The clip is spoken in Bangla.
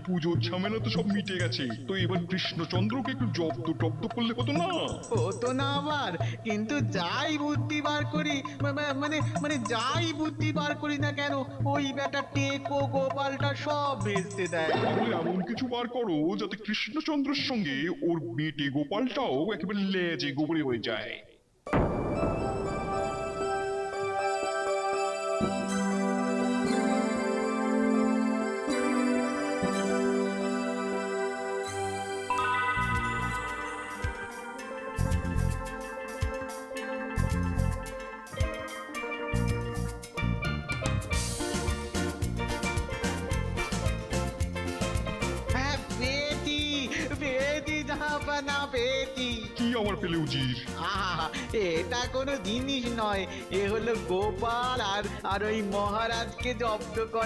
পুজোর ঝামেলা তো সব মিটে গেছে, তো এবার কৃষ্ণচন্দ্রকে একটু জব্দ টব্দ করলে হতো না? হতো না আবার, কিন্তু যাই বুদ্ধি বার করি মানে মানে যাই বুদ্ধি বার করি না কেন, ওই বেটা টেকো গোপালটা সব ভেস্তে দেয়। তাহলে এমন কিছু বার করো যাতে কৃষ্ণচন্দ্রের সঙ্গে ওর বেটে গোপালটাও একেবারে লেজে গোবরে হয়ে যায়। হ্যাঁ, পেয়েছি পেয়েছি জাহাপানা, পেয়েছি। কি আমার পেলে উজির? আহা, এটা কোনো জিনিস নয়, এ হলো গোপাল আর আর ওই মহারাজকে জব্দ করা